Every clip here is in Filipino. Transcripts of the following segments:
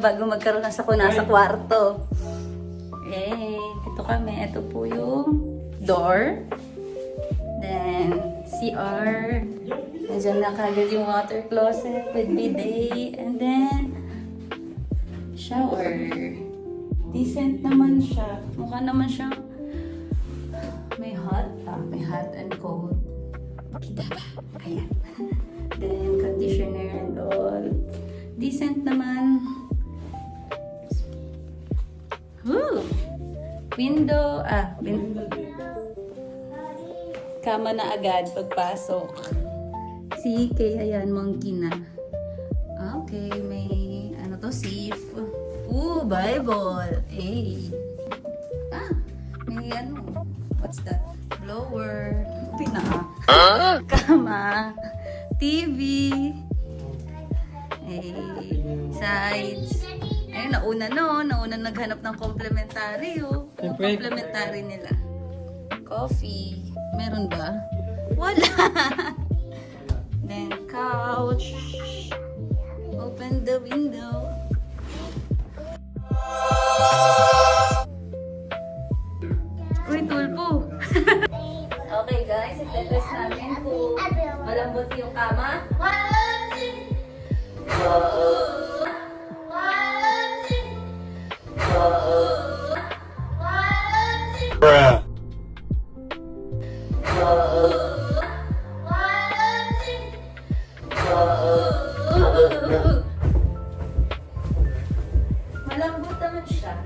bago magkaroon ng sakuna sa kwarto. Eh, ito kami. Ito po yung door. Then, CR. Nandiyan na kagad yung water closet with bidet. And then, shower. Decent naman siya. Mukha naman siyang may hot and cold. Kita ba? Ayan. Then, conditioner and all. Decent naman. Woo! Window, kama na agad pagpasok. Si Kay, ayan, monkey na. Okay, may, ano to, safe. Ooh, Bible. Hey. May ano, what's that? Blower. Kama. TV. Hey. Sides. Ayun, nauna naghanap ng complementary, oh. Yung complementary nila. Coffee. Meron ba? Wala. Then, couch. Open the window. Uy, tulpo. Okay, guys. I-test namin kung malambot yung kama. Bruh. Malambot naman siya.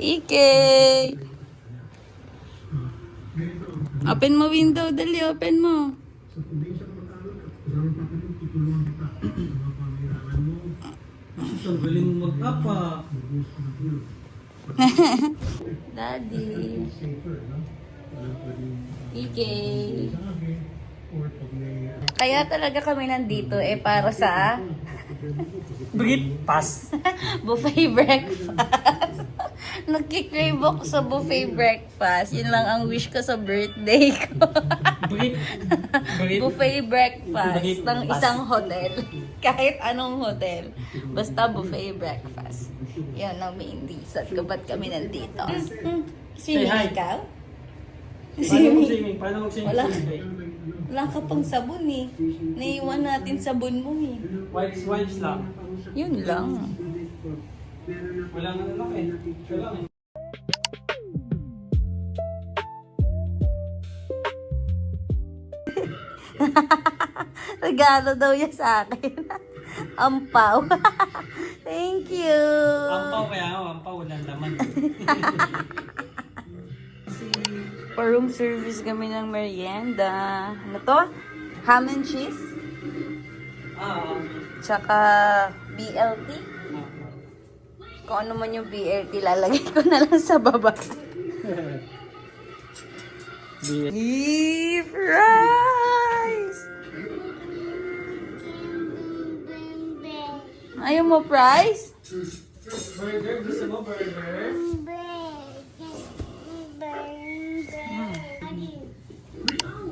Ike! Open mo window, dali, open mo. Ang galing mag-apa. Daddy. Ike. Kaya talaga kami nandito para sa Breakfast. buffet breakfast. Nagkikrave ako sa buffet breakfast. Yun lang ang wish ko sa birthday ko. Buffet breakfast ng isang hotel. Kahit anong hotel. Basta buffet breakfast. Yan ang main reason kung ba't kami nandito. Swimming Hey, hi. ikaw? Paano mag-swimming? Wala. Wala ka pang sabon eh. Naiwan natin sabon mo eh. Wipes lang. Yun lang. Walang ano lang eh. Ito lang eh. Regalo daw yan sa akin. Ampaw. Thank you. Ampaw kaya ako. Ampaw walang laman. Pa-room service kami ng merienda. Ano to? Ham and cheese? Tsaka BLT? Kung ano man yung BLT, lalagay ko na lang sa baba. Beef rice! Ayaw mo fries? Burger? Gusto mo burger?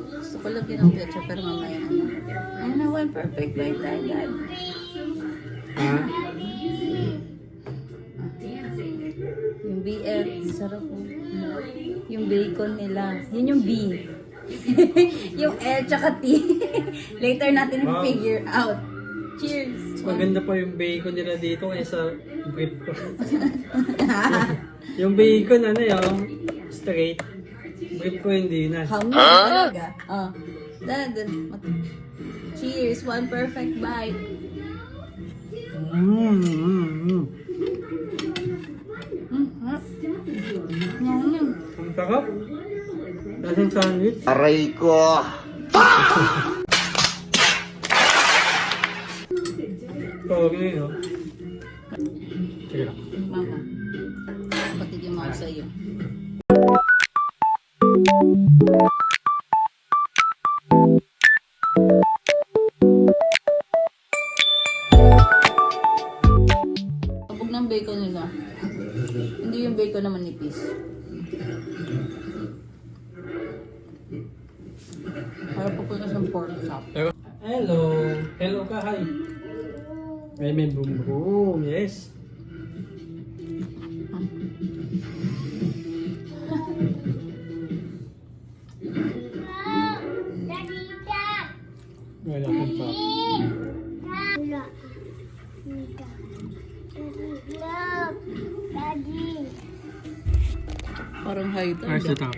Gusto ko lagyan ng ketchup pero mamaya ano. Ay na, one perfect bite tayo, Dad. Yung BL, sarap po. Yung bacon nila. Yun yung B. Yung L tsaka T. Later natin figure out. Cheers! Maganda pa yung bacon nila dito kaysa brief ko. Yung bacon ano yung straight. Brief ko hindi na. Ham na talaga. Oh. Dad, cheers! One perfect bite. Ang sarap. Lasang sandwich. Aray ko. Okay na yun. Sige lang. Mama, patigyan mo ako sa iyo. Sabog ng bacon nila. Hindi yung bacon na manipis. pork chop. Hello. Hello ka, hi. May boom boom. Yes. Wala kang pa. Parang high Where's the top?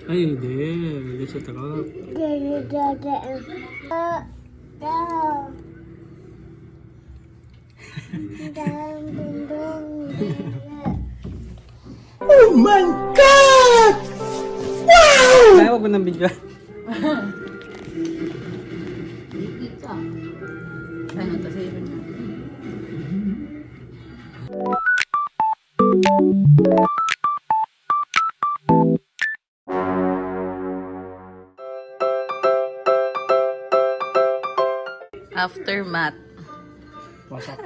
Ay, hindi. Hindi sa top. Oh my God! Kaya wag mo nang bigyan. Pizza. Ano to sa ibon natin? Aftermath. Wasak.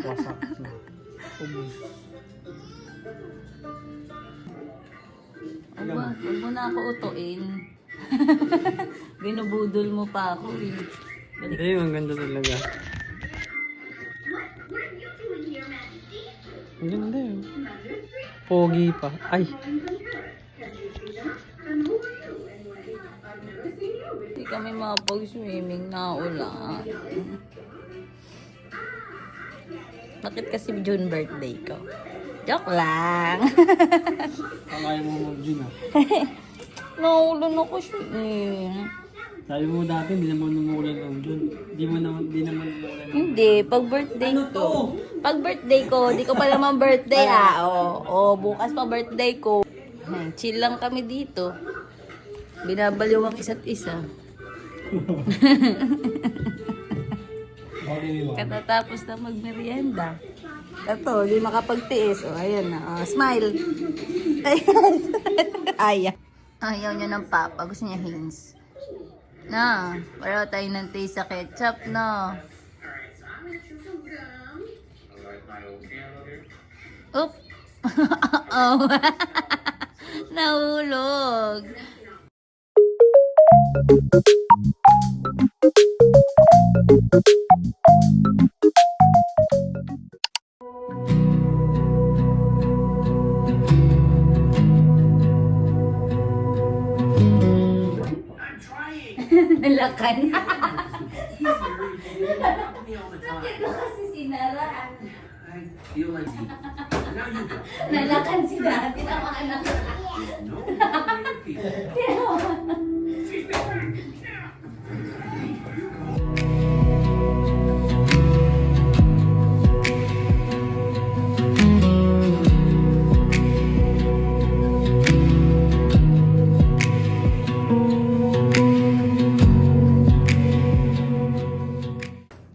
Ubus. Aba, huwag mo na ako utuin. Binubudol mo pa ako eh. Hindi, ang ganda talaga. Ang ganda yun. Pogi pa. Ay. Hindi kami makapag-swimming na ulan. Bakit kasi June birthday ko? Joke lang. Kaya mo mag-gym ah. Naulan ako swimming. Sabi mo dati, hindi naman umuulan ng June. Hindi naman umuulan. Hindi, pag birthday ko. Pag birthday ko, di ko pa naman birthday bukas pa birthday ko. Chill lang kami dito. Binabaliw ang isa't isa. Katatapos na magmerienda. Ito, di makapagtiis. O, ayan na. O, smile. Ayan. Ayaw. Ayaw niya ng papa. Gusto niya Heinz. Na, para tayo ng taste sa ketchup, no? Oop! Oh. Nahulog. Nalakan. Bakit mo kasi sinara? Nalakan si dati na mga anak.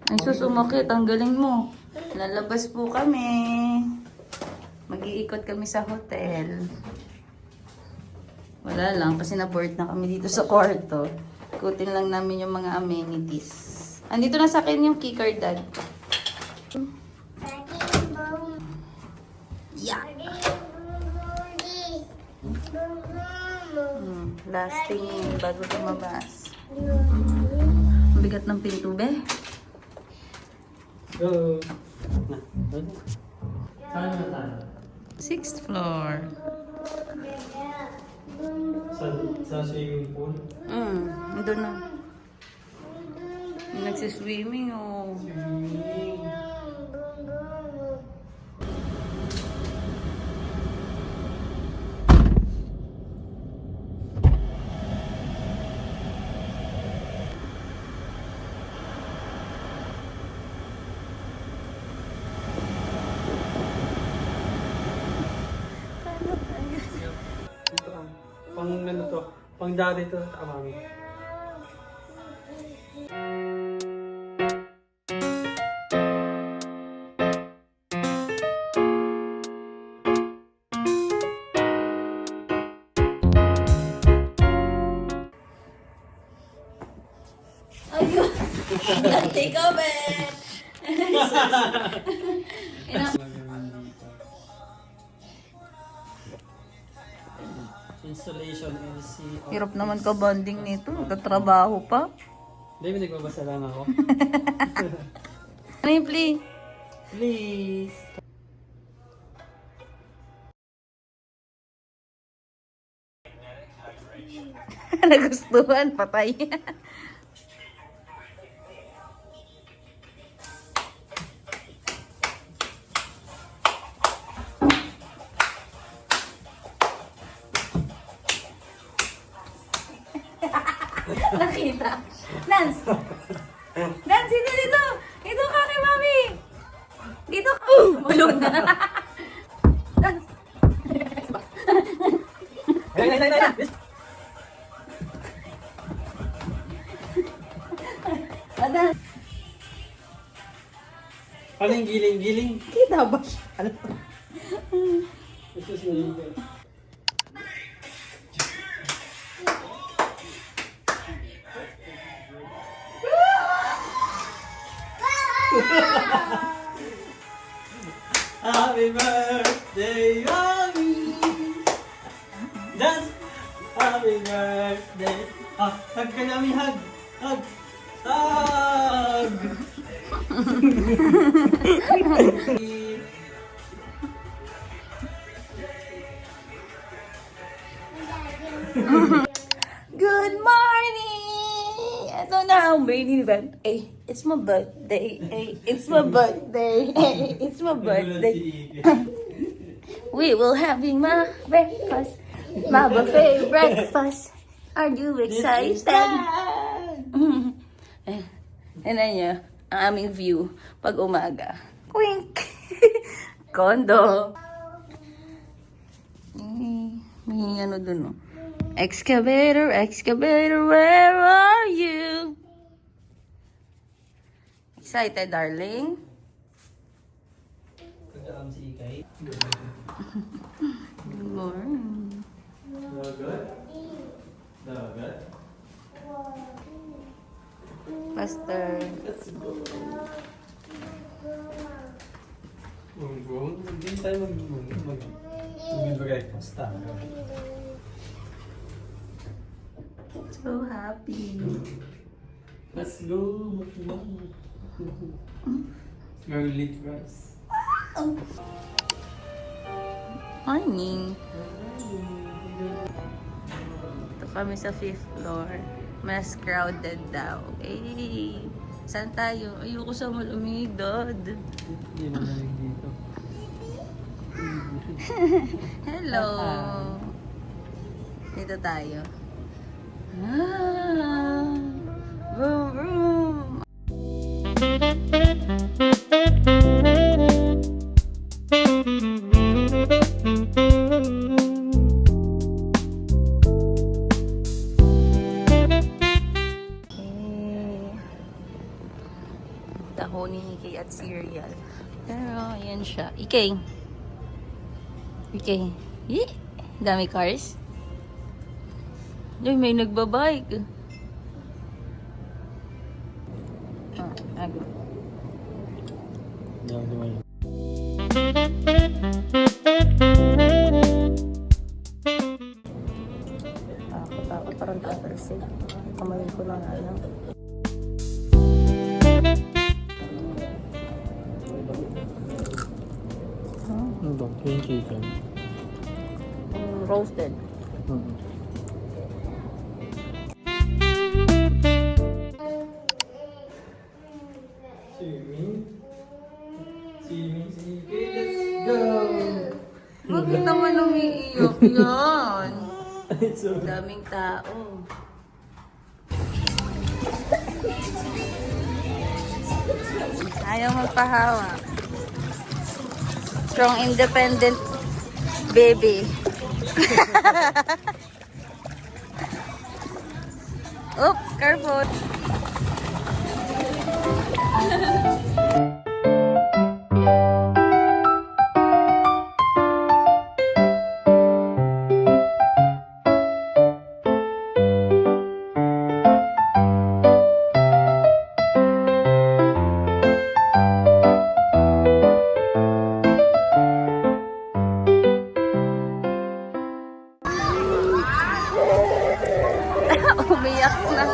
Ay, sus, umakit. Ang galing mo. Lalabas po kami. Mag-iikot kami sa hotel. Wala lang, kasi na-board na kami dito sa kwarto. Ikutin lang namin yung mga amenities. Andito na sa akin yung keycard, Dad. Yeah. Last thing, bago lumabas. Ang bigat ng pinto, be. Go. Saan na tayo? 6th floor. Sa swimming pool? Doon na. Nagsiswimming, oh. Pang ano to? Pang dati to. Tama mo. Ayun! Dati ka, be! Installation LC. Hirap naman ka bonding nito. Nagtatrabaho pa. Hindi, nagbabasa lang ako. Ano yung play? Please. Nagustuhan, patay. Nakita. Nance! Nance, dito, dito! Dito ka kay mami! Dito ka! Bulog na! Nance! Adan! Ano yung giling-giling? Kita ba siya? Ito si Olivia. Happy birthday, Mommy! Dance! Happy birthday! Ah, hug ka namin, hug! Hug! Hug! Good morning! Ito na ang main event. Hey, it's my birthday. Hey, it's my birthday. Hey, it's my birthday. We will having my breakfast. My buffet breakfast. Are you excited? Ano niya, ang aming view pag umaga. Wink! Kondo. May ano dun, oh. Excavator, excavator, where are you? Excited, darling? Pagkaam si Ikay. Good morning. Dagat? Dagat? Pastor. Let's go. Munggong? Hindi tayo mag-breakfast tayo. So happy. Let's go! Garlic rice. Morning. Ito kami sa 5th floor. Mas crowded daw. Eh, saan tayo? Ayoko sa malumidod. Hindi mo namin dito. Hello. Dito tayo. Ah, vroom, vroom. Dahon ni Ikay at cereal. Pero, ayan siya. Ikay. Ikay. Dami cars. Ay, may nagbabike. Ago. Takot parang tatalsik. Kamayin ko lang alam. Ano ba? Yung chicken. Roasted. Swimming, let's go! Bakit naman umiiyak yan? So, Daming tao. Ayaw magpahawa. Strong, independent baby. Oop, careful. Umiyak na.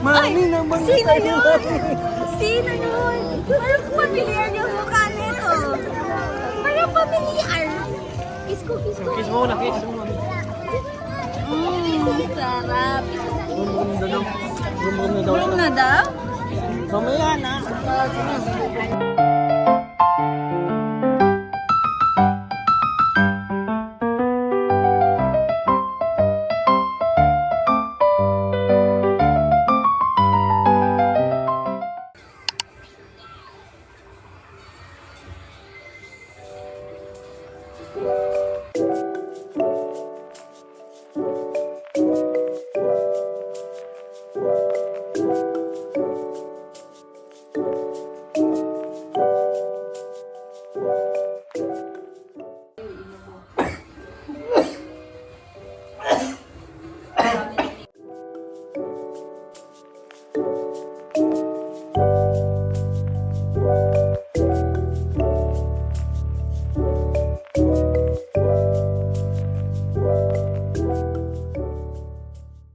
Mami naman. Sino yun? Sino yun? Parang familiar yung mukha nito. Parang familiar. Kiss ko. Kiss mo muna, kiss mo muna. Sarap. Gumgum na daw. Bulong na daw? Mamaya na.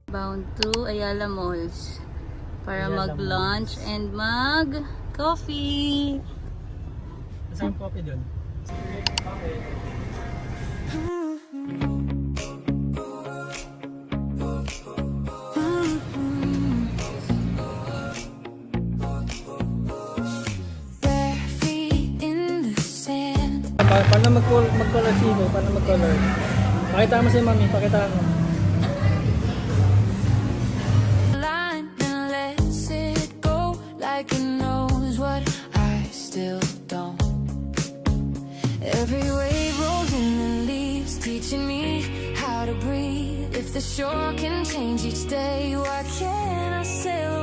Bound to Ayala Malls para mag-lunch and mag-coffee. Saan yung coffee dun? Paano mag-color sino? Paano mag-color? Pakita mo si mami, pakita mo. Line and lets it go like it knows what I still don't. Every wave rolls in the leaves, teaching me how to breathe. If the shore can change each day, why can't I sail